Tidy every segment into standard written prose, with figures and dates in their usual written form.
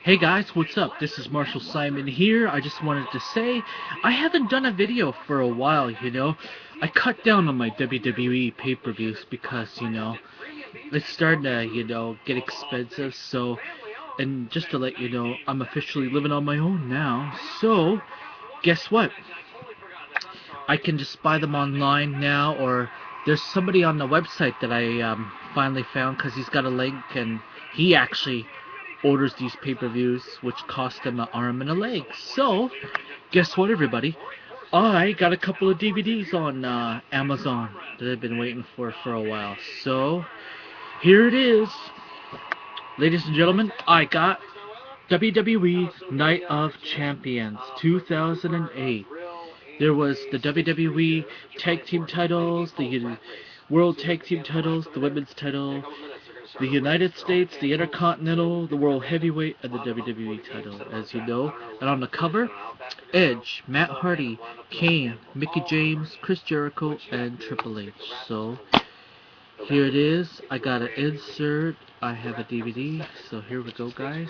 Hey guys, what's up? This is Marshall Simon here. I just wanted to say I haven't done a video for a while. I cut down on my WWE pay-per-views because, it's starting to, get expensive. So, and just to let you know, I'm officially living on my own now. So, guess what? I can just buy them online now, or there's somebody on the website that I finally found because he's got a link and he actually orders these pay-per-views, which cost him an arm and a leg. So, guess what, everybody? I got a couple of DVDs on Amazon that I've been waiting for a while. So, here it is. Ladies and gentlemen, I got WWE Night of Champions 2008. There was the WWE Tag Team titles, the World Tag Team titles, the Women's title, the United States, the Intercontinental, the World Heavyweight, and the WWE title, as you know. And on the cover, Edge, Matt Hardy, Kane, Mickie James, Chris Jericho, and Triple H. So, here it is. I got an insert. I have a DVD. So here we go, guys.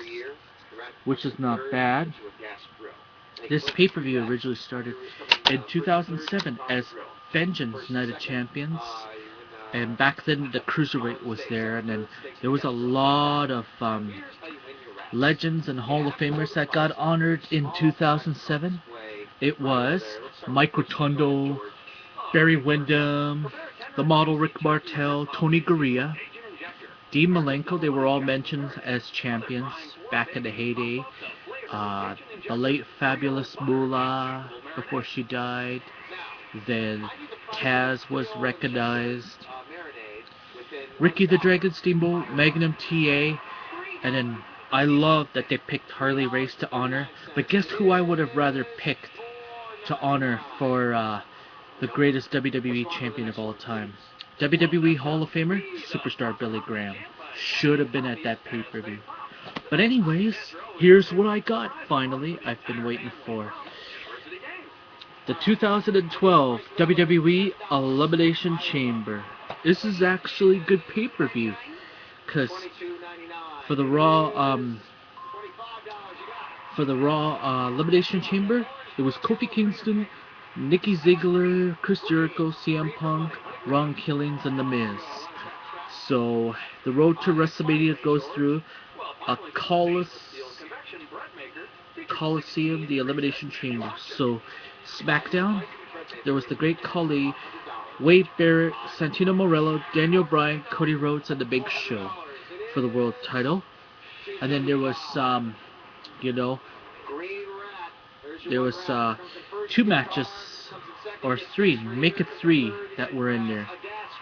Which is not bad. This pay-per-view originally started in 2007 as Vengeance Night of Champions. And back then the Cruiserweight was there, and then there was a lot of legends and Hall of Famers that got honored in 2007. It was Mike Rotundo, Barry Windham, the model Rick Martel, Tony Garea, Dean Malenko. They were all mentioned as champions back in the heyday. The late Fabulous Moolah before she died. Then Taz was recognized. Ricky the Dragon Steamboat, Magnum TA, and then I love that they picked Harley Race to honor. But guess who I would have rather picked to honor for the greatest WWE champion of all time? WWE Hall of Famer, Superstar Billy Graham. Should have been at that pay-per-view. But anyways, here's what I got finally. I've been waiting for. The 2012 WWE Elimination Chamber. This is actually good pay-per-view, because for the Raw Elimination Chamber, it was Kofi Kingston, Nikki Ziggler, Chris Jericho, CM Punk, Ron Killings, and The Miz. So the road to WrestleMania goes through a Coliseum, the Elimination Chamber. So SmackDown, there was the Great Khali, Wade Barrett, Santino Marella, Daniel Bryan, Cody Rhodes, and The Big Show for the world title. And then there was there was two matches, or three, make it three, that were in there.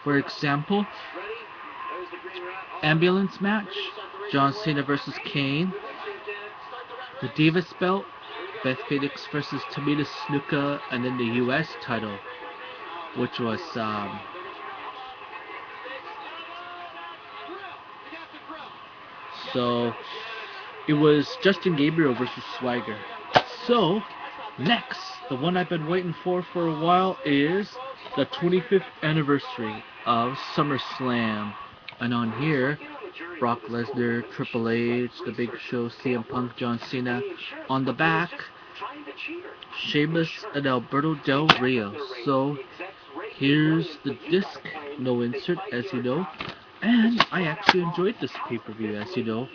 For example, ambulance match, John Cena versus Kane. The Divas belt, Beth Phoenix versus Tamina Snuka, and then the US title, which was so it was Justin Gabriel versus Swagger. So next, the one I've been waiting for a while is the 25th anniversary of SummerSlam. And on here, Brock Lesnar, Triple H, The Big Show, CM Punk, John Cena. On the back, Sheamus and Alberto Del Rio. So here's the disc, no insert, as you know. And I actually enjoyed this pay-per-view, as you know.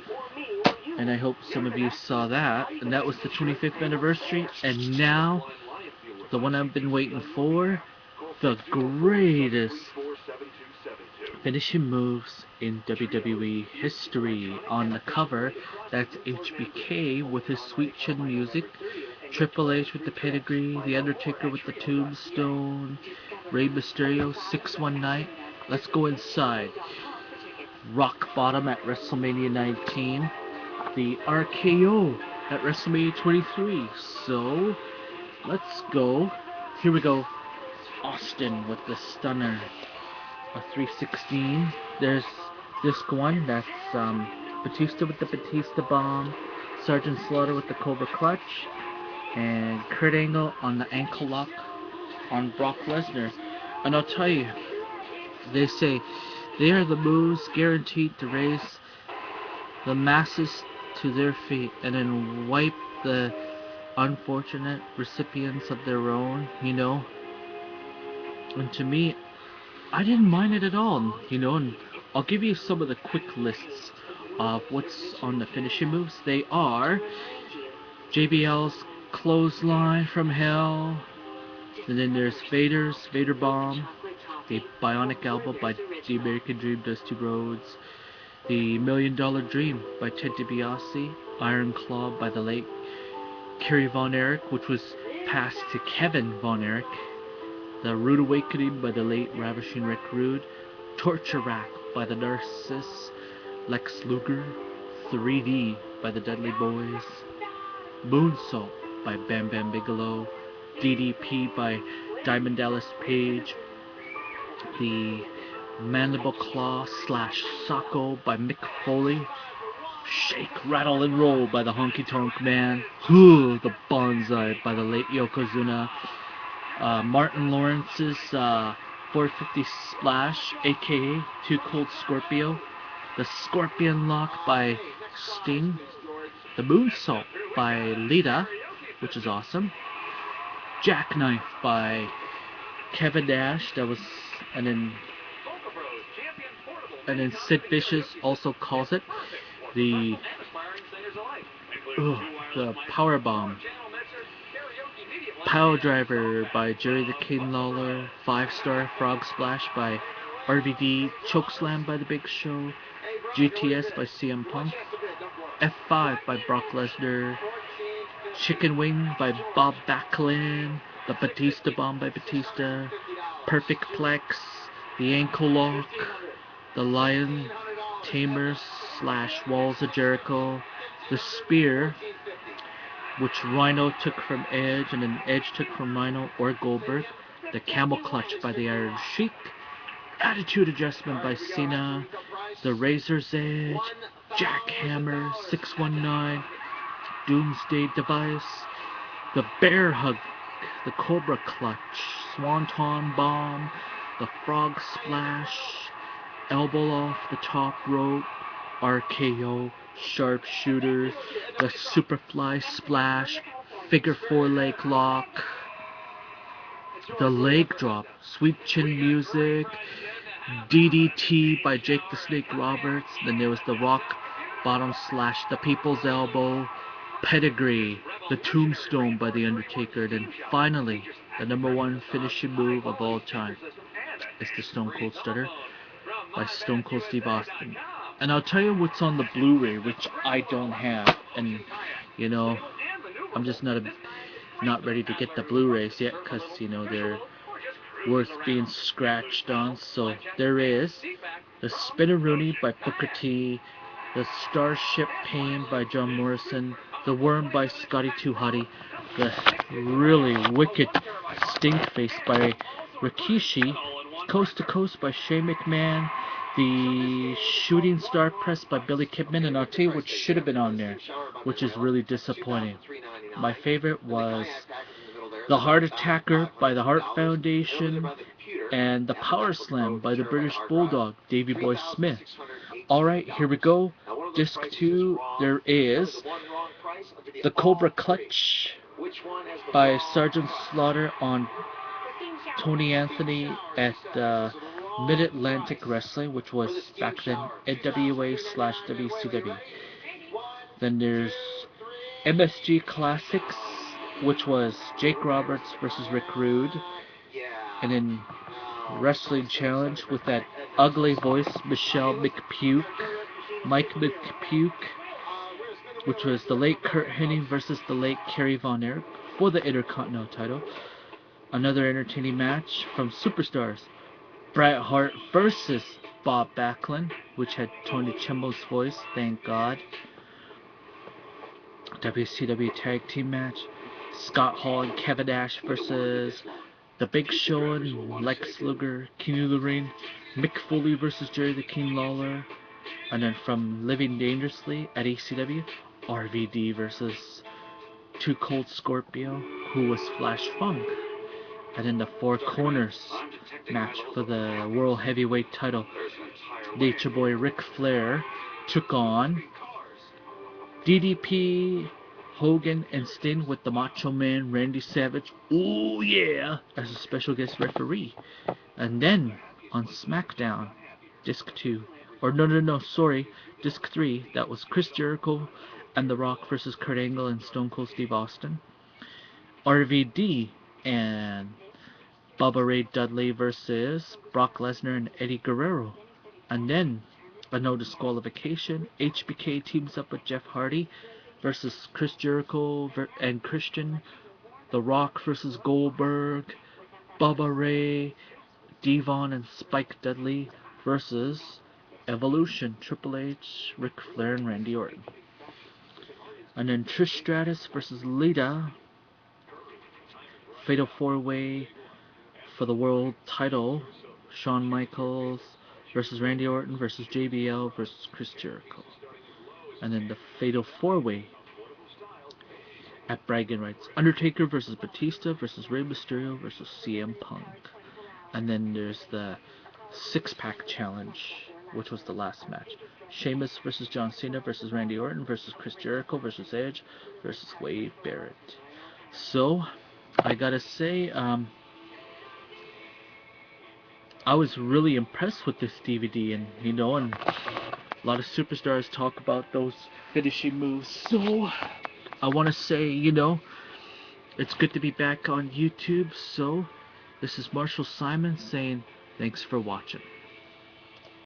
And I hope some of you saw that. And that was the 25th anniversary. And now, the one I've been waiting for, the greatest finishing moves in WWE history. On the cover, that's HBK with his sweet chin music, Triple H with the pedigree, The Undertaker with the tombstone, Rey Mysterio, 619. Let's go inside. Rock Bottom at WrestleMania 19, the RKO at WrestleMania 23. So let's go. Here we go. Austin with the stunner. A 316. There's disc 1. That's Batista with the Batista bomb, Sergeant Slaughter with the Cobra Clutch, and Kurt Angle on the ankle lock on Brock Lesnar. And I'll tell you, they say they are the moves guaranteed to raise the masses to their feet and then wipe the unfortunate recipients of their own, you know. And to me, I didn't mind it at all, you know. And I'll give you some of the quick lists of what's on the finishing moves. They are JBL's clothesline from hell, and then there's Vader's Vader Bomb, the Bionic Elbow by the American Dream, Dusty Rhodes, the $1 Million Dream by Ted DiBiase, Iron Claw by the late Kerry Von Erich, which was passed to Kevin Von Erich, the Rude Awakening by the late Ravishing Rick Rude, Torture Rack by the Narcissus, Lex Luger, 3D by the Dudley Boys, Moonsault by Bam Bam Bigelow, DDP by Diamond Dallas Page, the Mandible Claw / Socko by Mick Foley, Shake, Rattle, and Roll by the Honky Tonk Man, the Bonsai by the late Yokozuna, Martin Lawrence's 450 Splash, aka Too Cold Scorpio, the Scorpion Lock by Sting, the Moonsault by Lita, which is awesome, Jackknife by Kevin Nash, that was, and then Sid Vicious also calls it the Power Bomb. Power Driver by Jerry the King Lawler, 5-star Frog Splash by RVD, Chokeslam by The Big Show, GTS by CM Punk, F5 by Brock Lesnar, Chicken Wing by Bob Backlund, the Batista Bomb by Batista, Perfect Plex, the Ankle Lock, the Lion Tamer / Walls of Jericho, the Spear, which Rhino took from Edge and then Edge took from Rhino or Goldberg, the Camel Clutch by the Iron Sheik, Attitude Adjustment by Cena, the Razor's Edge, Jackhammer 619, Doomsday Device, the Bear Hug, the Cobra Clutch, Swanton Bomb, the Frog Splash, Elbow Off the Top Rope, RKO, Sharpshooter, the Superfly Splash, Figure 4 Leg Lock, the Leg Drop, Sweet Chin Music, DDT by Jake the Snake Roberts, then there was the Rock Bottom / the People's Elbow, Pedigree, the Tombstone by The Undertaker, then finally, the #1 finishing move of all time is the Stone Cold Stunner by Stone Cold Steve Austin. And I'll tell you what's on the Blu-ray, which I don't have, and you know, I'm just not ready to get the Blu-rays yet, because you know they're worth being scratched on. So there is the Spinneroonie by Booker T, the Starship Pain by John Morrison, the Worm by Scotty 2 Hotty, the really wicked Stink Face by Rikishi, Coast to Coast by Shane McMahon, the Shooting Star Press by Billy Kidman, and I'll tell you what should have been on there, which is really disappointing. My favorite was the Heart Attacker by the Heart Foundation, and the Power Slam by the British Bulldog, Davey Boy Smith. Alright, here we go. Disc 2, there is the Cobra Clutch by Sergeant Slaughter on Tony Anthony at Mid-Atlantic Wrestling, which was back then NWA / WCW. Then there's MSG Classics, which was Jake Roberts versus Rick Rude, and then Wrestling Challenge with that ugly voice Mike McPuke, which was the late Kurt Hennig versus the late Kerry Von Erich for the Intercontinental title. Another entertaining match from Superstars, Bret Hart versus Bob Backlund, which had Tony Chimbo's voice, thank God. WCW Tag Team match, Scott Hall and Kevin Nash versus The Big Show and Lex Luger, King of the Ring, Mick Foley versus Jerry the King Lawler, and then from Living Dangerously at ECW, RVD versus Too Cold Scorpio, who was Flash Funk. And in the Four Corners match for the World Heavyweight title, Nature Boy Ric Flair took on DDP, Hogan, and Sting with the Macho Man Randy Savage, ooh yeah, as a special guest referee. And then on SmackDown, Disc 2, or no, sorry, Disc 3, that was Chris Jericho and The Rock versus Kurt Angle and Stone Cold Steve Austin. RVD and Bubba Ray Dudley versus Brock Lesnar and Eddie Guerrero. And then a no disqualification. HBK teams up with Jeff Hardy versus Chris Jericho and Christian. The Rock versus Goldberg. Bubba Ray, Devon, and Spike Dudley versus Evolution, Triple H, Ric Flair, and Randy Orton. And then Trish Stratus versus Lita. Fatal 4-Way for the world title. Shawn Michaels versus Randy Orton versus JBL versus Chris Jericho. And then the Fatal 4-Way at Bragging Rights. Undertaker versus Batista versus Rey Mysterio versus CM Punk. And then there's the 6-pack challenge, which was the last match. Sheamus versus John Cena versus Randy Orton versus Chris Jericho versus Edge versus Wade Barrett. So, I gotta say, I was really impressed with this DVD, and and a lot of superstars talk about those finishing moves. So, I want to say, it's good to be back on YouTube. So, this is Marshall Simon saying thanks for watching.